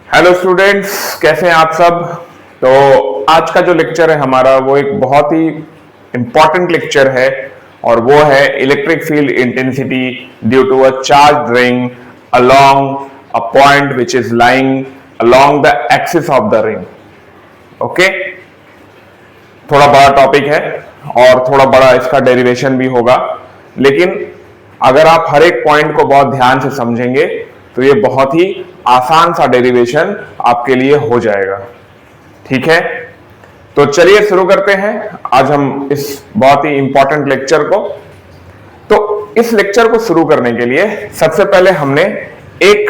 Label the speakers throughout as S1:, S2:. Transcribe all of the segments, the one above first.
S1: Hello students, कैसे हैं आप सब। तो आज का जो लेक्चर है हमारा वो एक बहुत ही इंपॉर्टेंट लेक्चर है और वो है electric field intensity due to a charge ring along a point which is lying along the axis of the ring. Okay, थोड़ा बड़ा टॉपिक है और थोड़ा बड़ा इसका डेरिवेशन भी होगा, लेकिन अगर आप हर एक पॉइंट को बहुत ध्यान से समझेंगे तो ये बहुत ही आसान सा डेरिवेशन आपके लिए हो जाएगा। ठीक है, तो चलिए शुरू करते हैं आज हम इस बहुत ही इंपॉर्टेंट लेक्चर को। तो इस लेक्चर को शुरू करने के लिए सबसे पहले हमने एक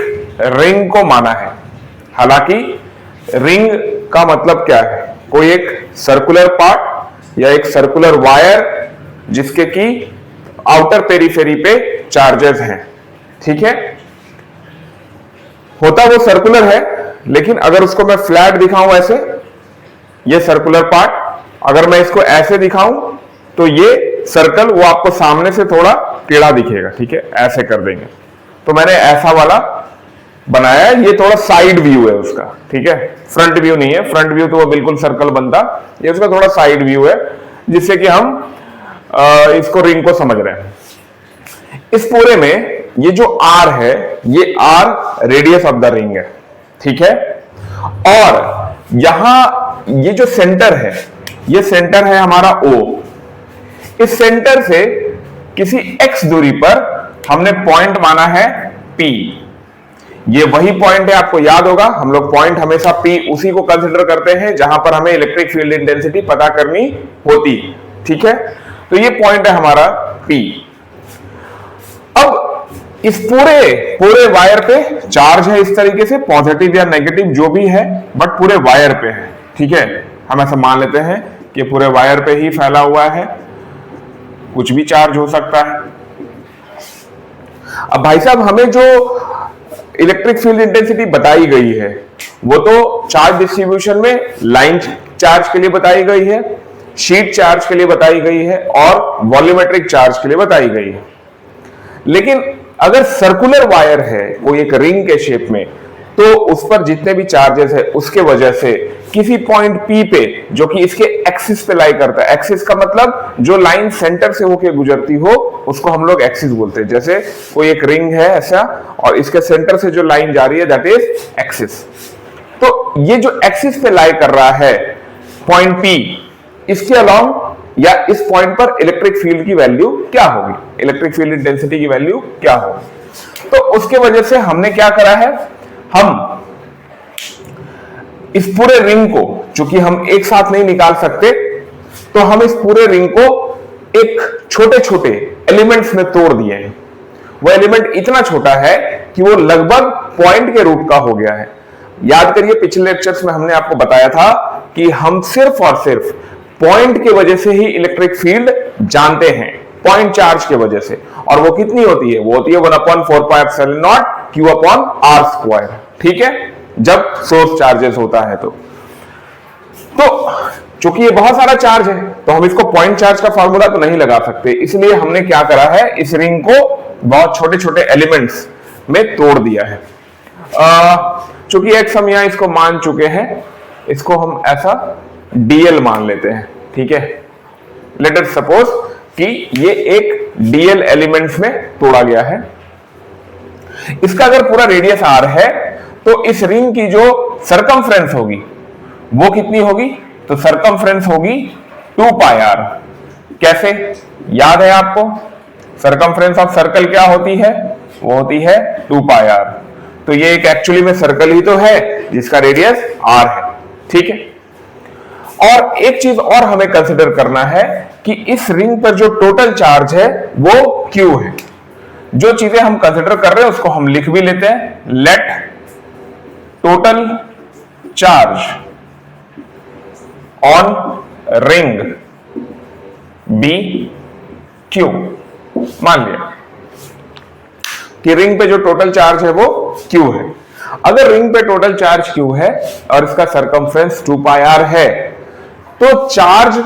S1: रिंग को माना है। हालांकि रिंग का मतलब क्या है, कोई एक सर्कुलर पार्ट या एक सर्कुलर वायर जिसके की आउटर पेरिफेरी पे चार्जेस हैं। ठीक है, होता वो सर्कुलर है, लेकिन अगर उसको मैं फ्लैट दिखाऊं ऐसे, ये सर्कुलर पार्ट, अगर मैं इसको ऐसे दिखाऊं तो ये सर्कल वो आपको सामने से थोड़ा टेढ़ा दिखेगा। ठीक है, ऐसे कर देंगे तो मैंने ऐसा वाला बनाया है, ये थोड़ा साइड व्यू है उसका। ठीक है, फ्रंट व्यू नहीं है, फ्रंट व्यू तो वो बिल्कुल सर्कल बनता, ये उसका थोड़ा साइड व्यू है जिससे कि हम इसको रिंग को समझ रहे हैं। इस पूरे में ये जो आर है, ये R radius of the ring है। ठीक है, और यहां ये जो सेंटर है, ये सेंटर है हमारा O। इस सेंटर से किसी x दूरी पर हमने पॉइंट माना है P। ये वही पॉइंट है, आपको याद होगा हम लोग पॉइंट हमेशा P उसी को कंसिडर करते हैं जहां पर हमें इलेक्ट्रिक फील्ड इंटेंसिटी पता करनी होती। ठीक है, तो ये पॉइंट है हमारा P। अब इस पूरे वायर पे चार्ज है इस तरीके से, पॉजिटिव या नेगेटिव जो भी है, बट पूरे वायर पे है। ठीक है, हम ऐसा मान लेते हैं कि पूरे वायर पे ही फैला हुआ है, कुछ भी चार्ज हो सकता है। अब भाई साहब, हमें जो इलेक्ट्रिक फील्ड इंटेंसिटी बताई गई है वो तो चार्ज डिस्ट्रीब्यूशन में लाइन चार्ज के लिए बताई गई है, शीट चार्ज के लिए बताई गई है और वॉल्यूमेट्रिक चार्ज के लिए बताई गई है। लेकिन अगर सर्कुलर वायर है कोई एक रिंग के शेप में, तो उस पर जितने भी चार्जेस है उसके वजह से किसी पॉइंट P पे, जो कि इसके एक्सिस पे लाई करता है, एक्सिस का मतलब जो लाइन सेंटर से होके गुजरती हो उसको हम लोग एक्सिस बोलते हैं। जैसे कोई एक रिंग है ऐसा और इसके सेंटर से जो लाइन जा रही है दैट इज एक्सिस। तो ये जो एक्सिस पे लाई कर रहा है पॉइंट P, इसके अलोंग या इस पॉइंट पर इलेक्ट्रिक फील्ड की वैल्यू क्या होगी, इलेक्ट्रिक फील्ड इंटेंसिटी की वैल्यू क्या होगी। तो उसके वजह से हमने क्या करा है, हम इस पूरे रिंग को, चूंकि हम एक साथ नहीं निकाल सकते, तो हम इस पूरे रिंग को एक छोटे छोटे एलिमेंट्स में तोड़ दिए हैं। वो एलिमेंट इतना छोटा है कि वो लगभग पॉइंट के रूप का हो गया है। याद करिए, पिछले लेक्चर्स में हमने आपको बताया था कि हम सिर्फ और सिर्फ पॉइंट की वजह से ही इलेक्ट्रिक फील्ड जानते हैं, पॉइंट चार्ज की वजह से। और वो कितनी होती है, वो होती है 1/4πε0 Q/r²। ठीक है, जब सोर्स चार्जेस होता है तो चूंकि ये बहुत सारा चार्ज है तो हम इसको पॉइंट चार्ज का फॉर्मूला तो नहीं लगा सकते, इसलिए हमने क्या करा है, इस रिंग को बहुत छोटे छोटे एलिमेंट्स में तोड़ दिया है। चूंकि एक हम यहां इसको मान चुके हैं, इसको हम ऐसा dl मान लेते हैं। ठीक है, लेट अस सपोज कि ये एक dl एलिमेंट्स में तोड़ा गया है। इसका अगर पूरा रेडियस r है तो इस रिंग की जो सरकमफ्रेंस होगी वो कितनी होगी, तो सरकमफ्रेंस होगी 2πr। कैसे, याद है आपको, सरकमफ्रेंस ऑफ सर्कल क्या होती है, वो होती है 2πr। तो ये एक एक्चुअली में सर्कल ही तो है जिसका रेडियस r है। ठीक है, और एक चीज और हमें कंसिडर करना है कि इस रिंग पर जो टोटल चार्ज है वो Q है। जो चीजें हम कंसिडर कर रहे हैं उसको हम लिख भी लेते हैं। Let total charge on ring be Q। मान लिया कि रिंग पे जो टोटल चार्ज है वो Q है। अगर रिंग पे टोटल चार्ज Q है और इसका सरकमफ्रेंस 2πr है, तो चार्ज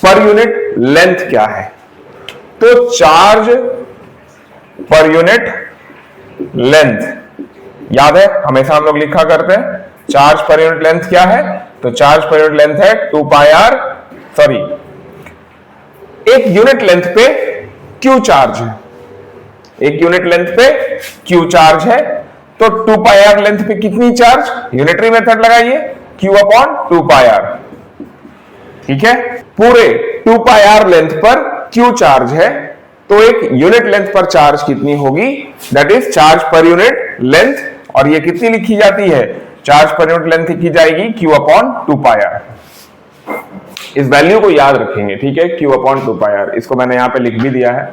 S1: पर यूनिट लेंथ क्या है, तो चार्ज पर यूनिट लेंथ याद है हमेशा हम लोग लिखा करते हैं चार्ज पर यूनिट लेंथ क्या है, तो चार्ज पर यूनिट लेंथ है 2 पाई आर, सॉरी एक यूनिट लेंथ पे क्यू चार्ज है, एक यूनिट लेंथ पे क्यू चार्ज है, तो 2 पाई आर लेंथ पे कितनी चार्ज, यूनिटरी मेथड लगाइए क्यू अपॉन 2 पाई आर, ठीक है। पूरे 2 पाई आर लेंथ पर क्यू चार्ज है, तो एक यूनिट लेंथ पर चार्ज कितनी होगी, that is charge per unit length, और ये कितनी लिखी जाती है, चार्ज पर यूनिट लेंथ लिखी जाएगी क्यू अपॉन 2 पाई आर। इस वैल्यू को याद रखेंगे, ठीक है, क्यू अपॉन 2 पाई आर, इसको मैंने यहां पे लिख भी दिया है।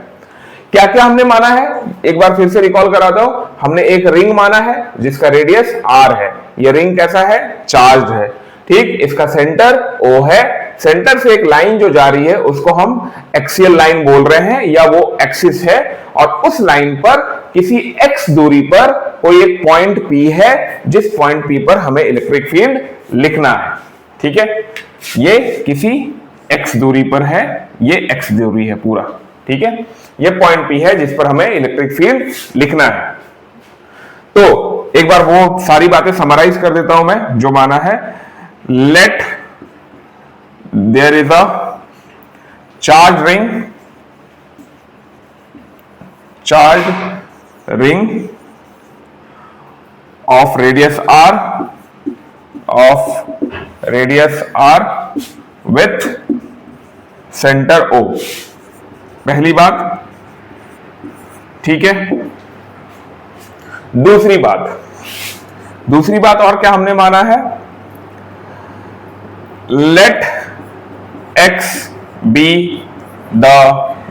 S1: क्या क्या हमने माना है, एक बार फिर से रिकॉल करा दो। हमने एक रिंग माना है जिसका रेडियस r है, ये रिंग कैसा है, चार्ज है, ठीक, इसका सेंटर O है, सेंटर से एक लाइन जो जा रही है उसको हम एक्सियल लाइन बोल रहे हैं या वो एक्सिस है, और उस लाइन पर किसी x दूरी पर कोई एक पॉइंट P है, जिस पॉइंट P पर हमें इलेक्ट्रिक फील्ड लिखना है, ठीक है। ये किसी x दूरी पर है, ये x दूरी है पूरा, ठीक है, ये पॉइंट P है जिस पर हमें इलेक्ट्रिक फील्ड लिखना है। तो एक बार वो सारी बातें समराइज कर देता हूं मैं जो माना है। Let there is a charge ring of radius r with centre O, पहली बात, ठीक है। दूसरी बात और क्या हमने माना है, let x be the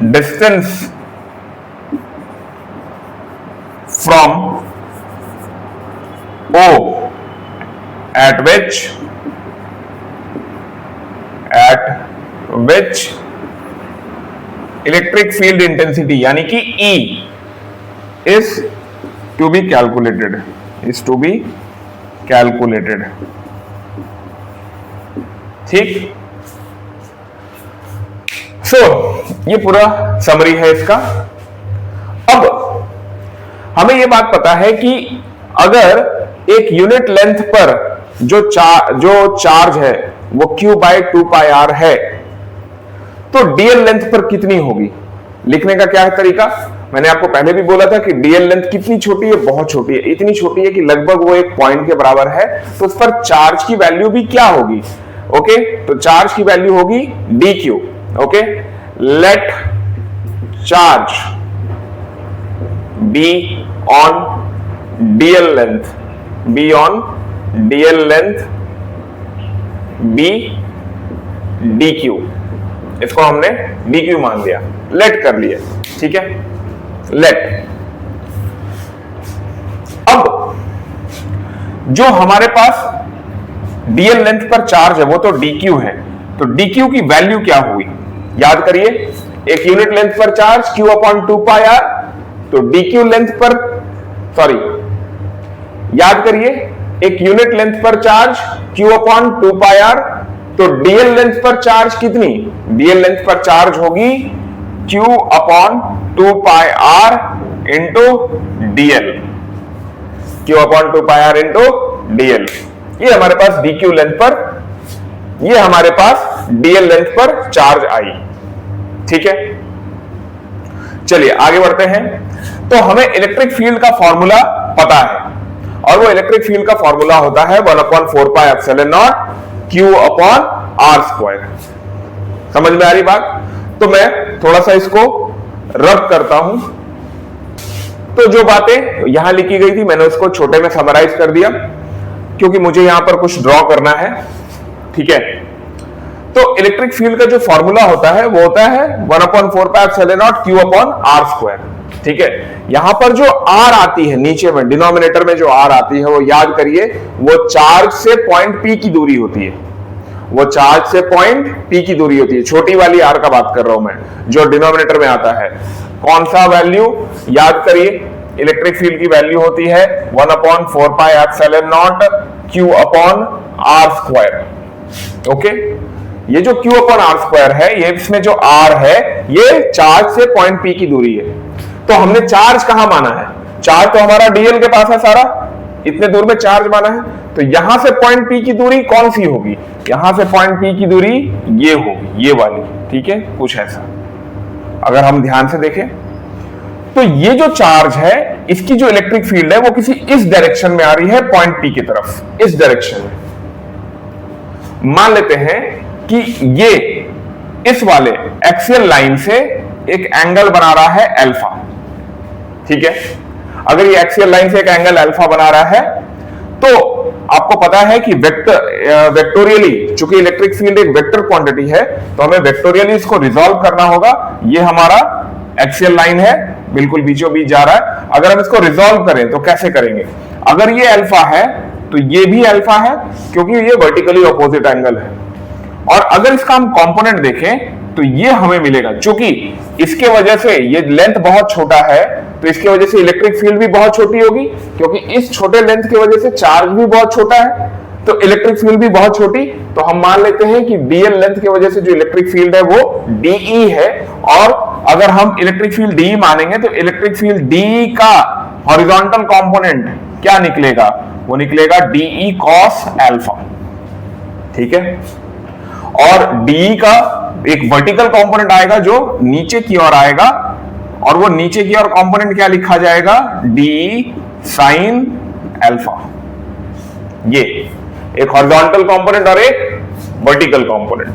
S1: distance from O at which electric field intensity यानी कि E is to be calculated, ठीक। ये पूरा समरी है इसका। अब हमें ये बात पता है कि अगर एक यूनिट लेंथ पर जो चार्ज है वो Q बाय 2 पाई आर है, तो डीएल लेंथ पर कितनी होगी, लिखने का क्या है तरीका। मैंने आपको पहले भी बोला था कि डीएल लेंथ कितनी छोटी है, बहुत छोटी है, इतनी छोटी है कि लगभग वो एक पॉइंट के बराबर है, तो उस पर चार्ज की वैल्यू भी क्या होगी, ओके, तो चार्ज की वैल्यू होगी dq, okay. Let charge be on dl length be dq, इसको हमने dq मान लिया, लेट कर लिया, ठीक है, लेट। अब जो हमारे पास डीएल लेंथ पर चार्ज है वो तो dq है, तो dq की वैल्यू क्या हुई, याद करिए, एक यूनिट लेंथ पर charge q upon 2 pi r, तो dq लेंथ पर, सॉरी याद करिए, एक यूनिट लेंथ पर charge q upon 2 pi r, तो डीएल लेंथ पर चार्ज कितनी, डीएल लेंथ पर चार्ज होगी q upon 2 pi r into dl, q upon 2 pi r into dl. ये हमारे पास dq लेंथ पर, ये हमारे पास डीएल लेंथ पर चार्ज आई, ठीक है। चलिए आगे बढ़ते हैं। तो हमें इलेक्ट्रिक फील्ड का फॉर्मूला पता है, और वो इलेक्ट्रिक फील्ड का फॉर्मूला होता है 1/4 pi epsilon not q upon r square. समझ में आ रही बात। तो मैं थोड़ा सा इसको रब करता हूं। तो जो बातें यहां लिखी गई थी मैंने उसको छोटे में समराइज कर दिया, क्योंकि मुझे यहां पर कुछ ड्रॉ करना है, ठीक है। तो इलेक्ट्रिक फील्ड का जो फॉर्मूला होता है वो होता है 1/4 pi epsilon not q upon r square, ठीक है। यहां पर जो r आती है नीचे में, डिनोमिनेटर में जो r आती है, वो याद करिए वो चार्ज से पॉइंट P की दूरी होती है, वो चार्ज से पॉइंट P की दूरी होती है। छोटी वाली r का बात कर रहा हूं मैं, जो डिनोमिनेटर में आता है। कौन सा वैल्यू याद करिए, इलेक्ट्रिक फील्ड की वैल्यू होती है 1/4 pi epsilon not q upon r square, okay. ये जो q अपॉन r स्क्वायर है, ये इसमें जो r है ये चार्ज से पॉइंट P की दूरी है। तो हमने चार्ज कहां माना है, चार्ज तो हमारा डीएल के पास है सारा, इतने दूर में चार्ज माना है, तो यहां से पॉइंट पी की दूरी कौन सी होगी, यहां से पॉइंट पी की दूरी ये होगी, ये वाली, ठीक है, कुछ ऐसा। अगर हम ध्यान से देखें तो ये जो चार्ज है इसकी जो इलेक्ट्रिक फील्ड है वो किसी इस डायरेक्शन में आ रही है, पॉइंट पी की तरफ, इस डायरेक्शन में। मान लेते हैं कि ये इस वाले एक्सियल लाइन से एक एंगल बना रहा है अल्फा, ठीक है। अगर ये एक्सियल लाइन से एक एंगल अल्फा बना रहा है तो आपको पता है कि वेक्टोरियली, चूंकि इलेक्ट्रिक फील्ड एक वेक्टर क्वांटिटी है तो हमें वेक्टोरियली इसको रिजॉल्व करना होगा। ये हमारा एक्सियल लाइन है, बिल्कुल बीचों बीच जा रहा है। अगर हम इसको रिजॉल्व करें तो कैसे करेंगे, अगर ये अल्फा है तो ये भी अल्फा है क्योंकि ये वर्टिकली ऑपोजिट एंगल है। और अगर इसका हम कंपोनेंट देखें तो ये हमें मिलेगा, क्योंकि इसके वजह से ये लेंथ बहुत छोटा है तो इसकी वजह से इलेक्ट्रिक फील्ड भी बहुत छोटी होगी, क्योंकि इस छोटे लेंथ की वजह से चार्ज भी बहुत छोटा है तो इलेक्ट्रिक फील्ड भी बहुत छोटी। तो हम मान लेते हैं कि डीएल लेंथ की वजह से जो इलेक्ट्रिक फील्ड है वो डीई है। और अगर हम इलेक्ट्रिक फील्ड डी मानेंगे तो इलेक्ट्रिक फील्ड डी का हॉरिजॉन्टल कंपोनेंट क्या निकलेगा, वो निकलेगा डीई कॉस अल्फा, ठीक है। और डीई का एक वर्टिकल कंपोनेंट आएगा जो नीचे की ओर आएगा, और वो नीचे की ओर कंपोनेंट क्या लिखा जाएगा, डी साइन अल्फा। ये एक हॉरिजॉन्टल कंपोनेंट और एक वर्टिकल कंपोनेंट।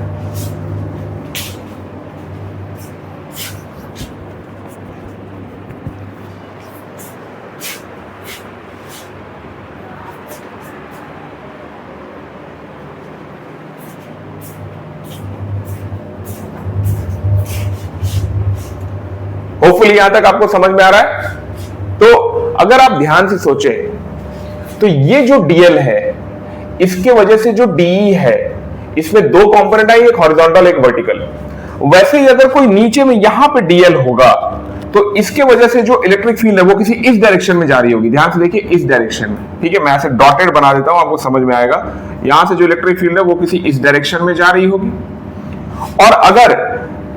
S1: होपफुली यहां तक आपको समझ में आ रहा है। तो अगर आप ध्यान से सोचें तो ये जो डीएल है इसके वजह से जो डीई है इसमें दो कंपोनेंट आई, एक हॉरिजॉन्टल एक वर्टिकल। वैसे ही अगर कोई नीचे में यहां पे डीएल होगा तो इसके वजह से जो इलेक्ट्रिक फील्ड है वो किसी इस डायरेक्शन में जा रही होगी। ध्यान से देखिए, इस डायरेक्शन में, ठीक है। मैं ऐसे डॉटेड बना देता हूं, आपको समझ में आएगा। यहां से जो इलेक्ट्रिक फील्ड है वो किसी इस डायरेक्शन में जा रही होगी। और अगर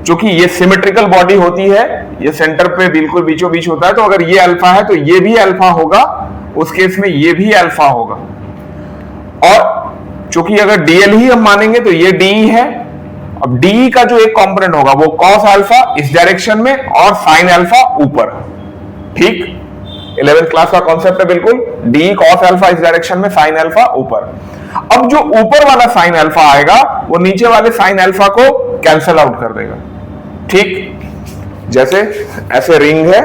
S1: चूंकि ये सिमेट्रिकल बॉडी होती है, ये सेंटर पे बिल्कुल बीचों बीच होता है, तो अगर ये अल्फा है तो ये भी अल्फा होगा, उस केस में ये भी अल्फा होगा। और चूंकि अगर डीएल ही हम मानेंगे तो ये डीई है। अब डीई का जो एक कंपोनेंट होगा वो कॉस अल्फा इस डायरेक्शन में और साइन अल्फा ऊपर, ठीक। 11th क्लास का कॉन्सेप्ट है बिल्कुल, डी कॉस अल्फा इस डायरेक्शन में, साइन अल्फा ऊपर। अब जो ऊपर वाला साइन अल्फा आएगा वो नीचे वाले साइन अल्फा को कैंसिल आउट कर देगा, ठीक। जैसे ऐसे रिंग है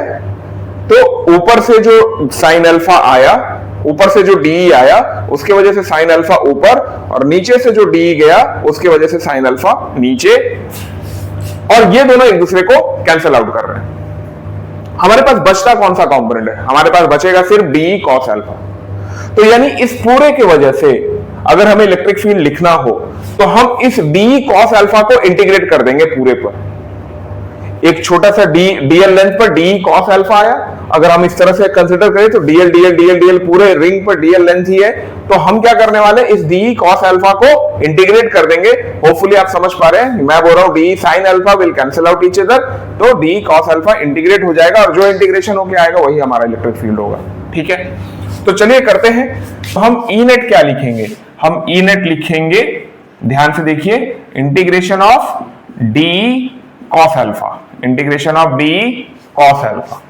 S1: तो ऊपर से जो साइन अल्फा आया, ऊपर से जो डी आया उसके वजह से साइन अल्फा ऊपर, और नीचे से जो डी गया उसके वजह से साइन अल्फा नीचे, और ये दोनों एक दूसरे को कैंसिल आउट कर रहे हैं। हमारे पास बचता कौन सा कंपोनेंट है, हमारे पास बचेगा सिर्फ डी कॉस अल्फा। तो यानी इस पूरे की वजह से अगर हमें इलेक्ट्रिक फील्ड लिखना हो तो हम इस डी कॉस अल्फा को इंटीग्रेट कर देंगे पूरे पर। एक छोटा सा डीएल लेंथ पर डी कॉस अल्फा आया, अगर हम इस तरह से कंसीडर करें तो डीएल डीएल डीएल डीएल पूरे रिंग पर डीएल लेंथ ही है। तो हम क्या करने वाले, इस डी कॉस अल्फा को इंटीग्रेट कर देंगे। होपफुली आप समझ पा रहे हैं, मैं बोल रहा हूं D sine alpha will cancel out each other, तो डी कॉस अल्फा इंटीग्रेट हो जाएगा और जो इंटीग्रेशन होके आएगा वही हमारा इलेक्ट्रिक फील्ड होगा, ठीक है। तो चलिए करते हैं। तो हम ई नेट क्या लिखेंगे, हम ई नेट लिखेंगे, ध्यान से देखिए, integration of D cos alpha, integration of D cos alpha.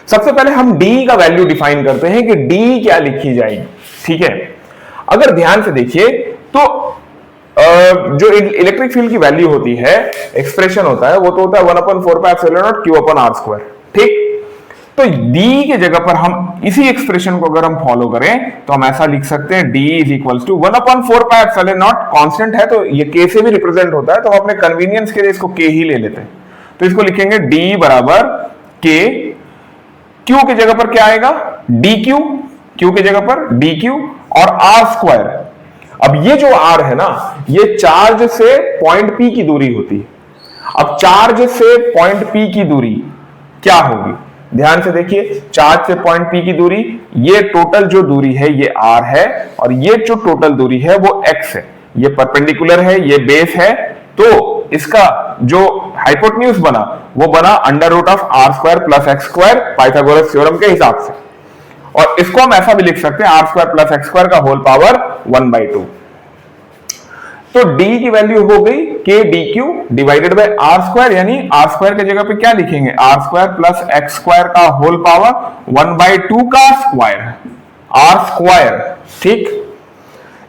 S1: सबसे पहले हम d का वैल्यू डिफाइन करते हैं कि d क्या लिखी जाएगी, ठीक है। अगर ध्यान से देखिए तो जो इलेक्ट्रिक फील्ड की वैल्यू होती है, एक्सप्रेशन होता है, वो तो होता है 1/4πε0 q/r², ठीक। तो d के जगह पर हम इसी एक्सप्रेशन को अगर हम फॉलो करें तो हम ऐसा लिख सकते हैं, d is equals to 1/4πε0, constant है तो ये k से भी रिप्रेजेंट होता है, तो हम अपने कन्वीनियंस के लिए इसको k ही ले लेते हैं। तो इसको लिखेंगे d बराबर k, q की जगह पर क्या आएगा, dq, q की जगह पर dq और r²। अब ये जो r है ना, ये चार्ज से पॉइंट p की दूरी होती है। अब चार्ज से पॉइंट p की दूरी क्या होगी, ध्यान से देखिए, चार्ज से पॉइंट p की दूरी, ये टोटल जो दूरी है ये r है, और ये जो टोटल दूरी है वो x है। ये परपेंडिकुलर है, ये बेस है, तो इसका जो हाइपोटेन्यूज बना वो बना √r² + x² पाइथागोरस थ्योरम के हिसाब से। और इसको हम ऐसा भी लिख सकते हैं r square plus x square का होल पावर 1/2। तो d की वैल्यू हो गई k d q divided by r square, यानी आर स्क्वायर की जगह पे क्या लिखेंगे, r square plus x square का होल पावर 1/2 का स्क्वायर, आर स्क्वायर। ठीक,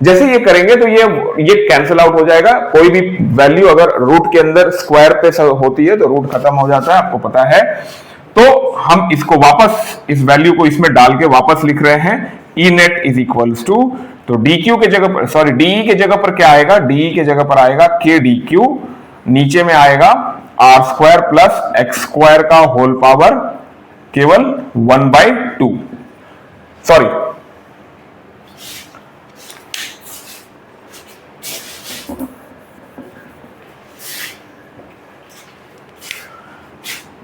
S1: जैसे ये करेंगे तो ये कैंसिल आउट हो जाएगा। कोई भी वैल्यू अगर रूट के अंदर स्क्वायर पे होती है तो रूट खत्म हो जाता है, आपको पता है। तो हम इसको वापस, इस वैल्यू को इसमें डाल के वापस लिख रहे हैं, E net is equals to, तो डी क्यू के जगह पर, सॉरी डीई के जगह पर क्या आएगा, डीई के जगह पर आएगा के डी क्यू, नीचे में आएगा r square plus x square का होल पावर केवल 1/2, सॉरी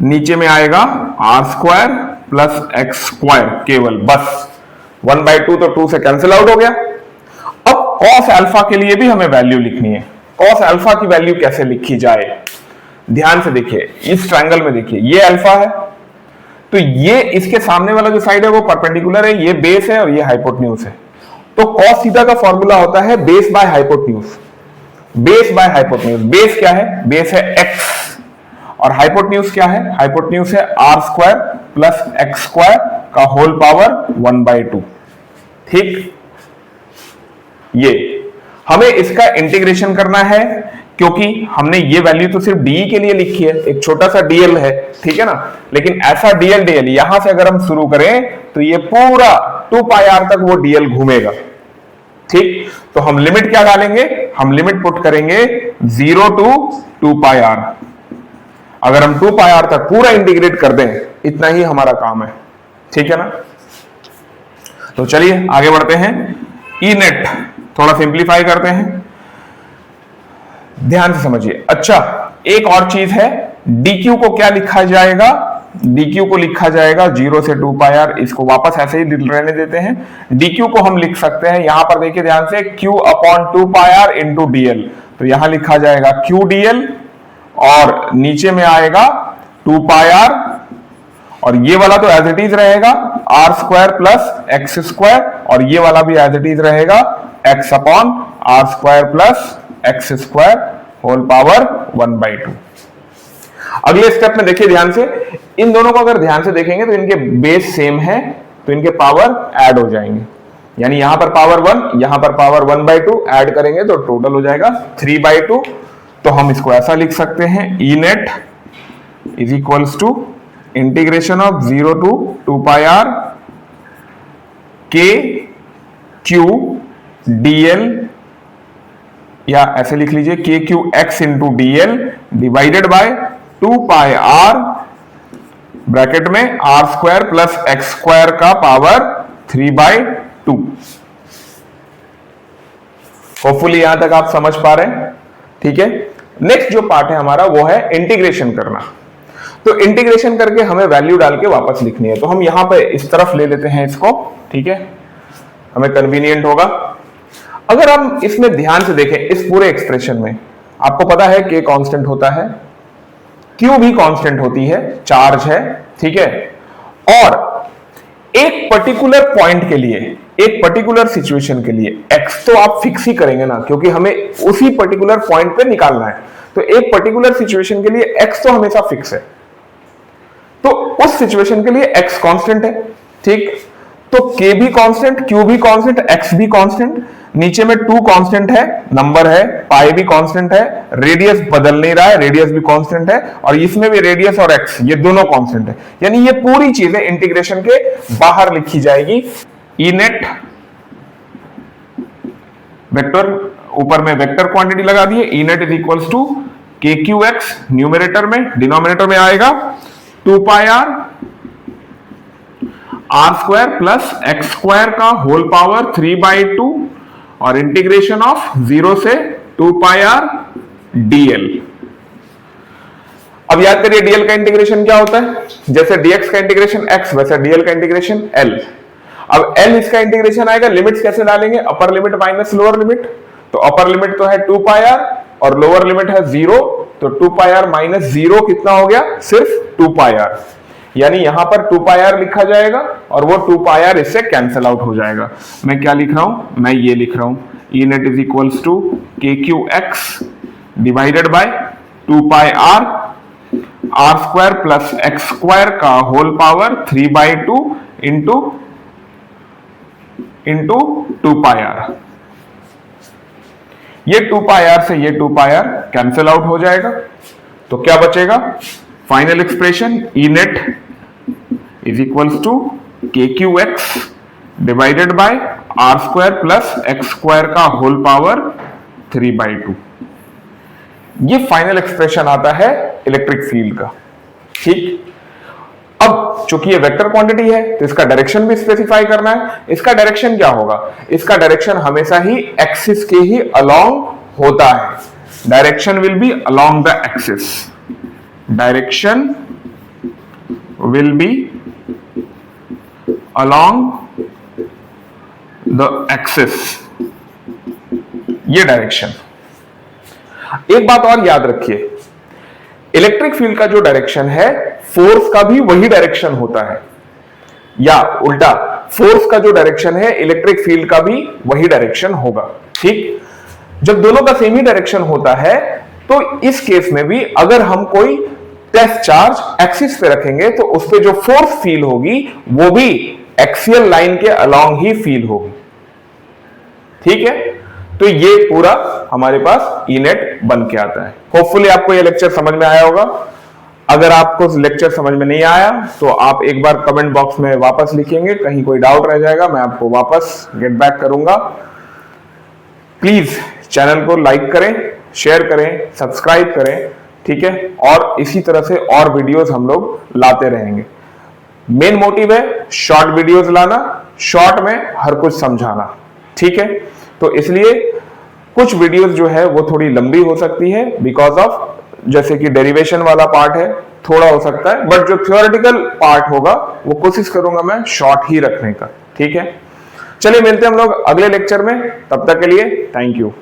S1: नीचे में आएगा r square plus x square केवल, बस 1/2 तो 2 से कैंसिल आउट हो गया। अब cos अल्फा के लिए भी हमें वैल्यू लिखनी है। cos अल्फा की वैल्यू कैसे लिखी जाए, ध्यान से देखिए, इस ट्रायंगल में देखिए, ये अल्फा है, तो ये इसके सामने वाला जो साइड है वो परपेंडिकुलर है, ये बेस है और ये हाइपोटेन्यूज है। तो cos थीटा का फॉर्मूला होता है base by hypotenuse. Base by hypotenuse, base क्या है, बेस है x, और हाइपोटेन्यूज क्या है, हाइपोटेन्यूज है r square plus x square का होल पावर 1/2। ठीक, ये हमें इसका इंटीग्रेशन करना है, क्योंकि हमने ये वैल्यू तो सिर्फ डी के लिए लिखी है, एक छोटा सा डीएल है, ठीक है ना, लेकिन ऐसा डीएल डीएल यहां से अगर हम शुरू करें तो ये पूरा 2 पाई आर तक वो डीएल घूमेगा। ठीक, तो हम लिमिट क्या डालेंगे, हम लिमिट पुट करेंगे 0 to 2 पाई आर। अगर हम 2 पाई आर तक पूरा इंटीग्रेट कर दें, इतना ही हमारा काम है, ठीक है ना। तो चलिए आगे बढ़ते हैं, ई नेट थोड़ा सिंप्लीफाई करते हैं, ध्यान से समझिए। अच्छा, एक और चीज है, dq को क्या लिखा जाएगा, dq को लिखा जाएगा 0 से 2 पाई आर, इसको वापस ऐसे ही रहने देते हैं। dq को हम लिख सकते हैं, यहां पर देखिए ध्यान से, q upon 2 pi r into dl, तो यहां लिखा जाएगा q dl, और नीचे में आएगा 2 पाई आर, और ये वाला तो एज इट इज रहेगा r square plus x square, और ये वाला भी एज इट इज रहेगा x upon r square plus x square whole power 1/2। अगले स्टेप में देखिए ध्यान से, इन दोनों को अगर ध्यान से देखेंगे तो इनके बेस सेम है, तो इनके पावर ऐड हो जाएंगे, यानी यहां पर पावर 1, यहां पर पावर 1/2 ऐड करेंगे तो टोटल हो जाएगा 3/2। तो हम इसको ऐसा लिख सकते हैं, E net is equals to integration of 0 to 2 pi R K Q DL, या ऐसे लिख लीजिए K Q X into DL divided by 2 pi R bracket में R square plus x square का पावर 3/2। होपफुली यहां तक आप समझ पा रहे हैं, ठीक है। नेक्स्ट जो पार्ट है हमारा वो है इंटीग्रेशन करना। तो इंटीग्रेशन करके हमें वैल्यू डाल के वापस लिखनी है, तो हम यहां पे इस तरफ ले लेते हैं इसको, ठीक है, हमें कन्वीनियंट होगा। अगर हम इसमें ध्यान से देखें, इस पूरे एक्सप्रेशन में आपको पता है कि कांस्टेंट होता है, क्यू भी कांस्टेंट होती है, चार्ज है, ठीक है, और एक पर्टिकुलर पॉइंट के लिए, एक पर्टिकुलर सिचुएशन के लिए एक्स तो आप फिक्स ही करेंगे ना, क्योंकि हमें उसी पर्टिकुलर पॉइंट पे निकालना है। तो एक पर्टिकुलर सिचुएशन के लिए एक्स तो हमेशा फिक्स है, तो उस सिचुएशन के लिए एक्स कांस्टेंट है, ठीक। तो k भी कांस्टेंट, q भी कांस्टेंट, x भी कांस्टेंट, नीचे में 2 कांस्टेंट है, नंबर है, पाई भी कांस्टेंट है, रेडियस बदल नहीं रहा है, रेडियस भी कांस्टेंट है, और इसमें भी रेडियस और x ये दोनों कांस्टेंट है, यानी ये पूरी चीजें इंटीग्रेशन के बाहर लिखी जाएगी। ई नेट वेक्टर, ऊपर में वेक्टर क्वांटिटी लगा दिए, E net is equals to k Q x, numerator में, डिनोमिनेटर में आएगा 2 pi r r square plus x square का होल पावर 3/2, और इंटीग्रेशन ऑफ 0 से 2 पाई आर डीएल। अब याद करिए डीएल का इंटीग्रेशन क्या होता है, जैसे डीएक्स का इंटीग्रेशन x, वैसे डीएल का इंटीग्रेशन l। अब l इसका इंटीग्रेशन आएगा, लिमिट्स कैसे डालेंगे, upper limit minus lower limit, तो अपर लिमिट तो है 2 पाई आर और लोअर लिमिट है 0, तो 2 पाई आर माइनस 0 कितना हो गया, सिर्फ 2 पाई आर। यानी यहां पर 2 पाई आर लिखा जाएगा और वो 2 पाई आर इससे कैंसिल आउट हो जाएगा। मैं क्या लिख रहा हूं, मैं ये लिख रहा हूं E net is equals to k Q x divided by 2 pi r r square plus x square का whole power 3/2 into 2 pi r. ये 2 पाई आर से ये 2 पाई आर कैंसिल आउट हो जाएगा, तो क्या बचेगा, final expression E net is equals to k Q x divided by r square plus x square का होल पावर 3/2। ये फाइनल एक्सप्रेशन आता है इलेक्ट्रिक फील्ड का। ठीक, अब चूंकि ये वेक्टर क्वांटिटी है तो इसका डायरेक्शन भी स्पेसिफाई करना है। इसका डायरेक्शन क्या होगा, इसका डायरेक्शन हमेशा ही एक्सिस के ही अलोंग होता है। Direction will be along the axis, direction will be along the axis, ये डायरेक्शन। एक बात और याद रखिए, इलेक्ट्रिक फील्ड का जो डायरेक्शन है फोर्स का भी वही डायरेक्शन होता है, या उल्टा फोर्स का जो डायरेक्शन है इलेक्ट्रिक फील्ड का भी वही डायरेक्शन होगा। ठीक, जब दोनों का सेम ही डायरेक्शन होता है तो इस केस में भी अगर हम कोई टेस्ट चार्ज एक्सिस पे रखेंगे तो उस पे जो फोर्स फील होगी वो भी एक्सियल लाइन के अलोंग ही फील होगी। ठीक है, तो ये पूरा हमारे पास ई नेट बन के आता है। होपफुली आपको ये लेक्चर समझ में आया होगा। अगर आपको लेक्चर समझ में नहीं आया तो आप एक बार कमेंट बॉक्स में वापस लिखेंगे, कहीं कोई डाउट रह जाएगा मैं आपको वापस गेट बैक करूंगा। प्लीज चैनल को लाइक करें, शेयर करें, सब्सक्राइब करें, ठीक है, और इसी तरह से और वीडियोस हम लोग लाते रहेंगे। मेन मोटिव है शॉर्ट वीडियोस लाना, शॉर्ट में हर कुछ समझाना। ठीक है, तो इसलिए कुछ वीडियोस जो है वो थोड़ी लंबी हो सकती है बिकॉज ऑफ, जैसे कि डेरिवेशन वाला पार्ट है थोड़ा हो सकता है, बट जो थ्योरेटिकल पार्ट होगा वो कोशिश करूंगा मैं शॉर्ट ही रखने का। ठीक है, चलिए मिलते हैं हम लोग अगले लेक्चर में, तब तक के लिए थैंक यू।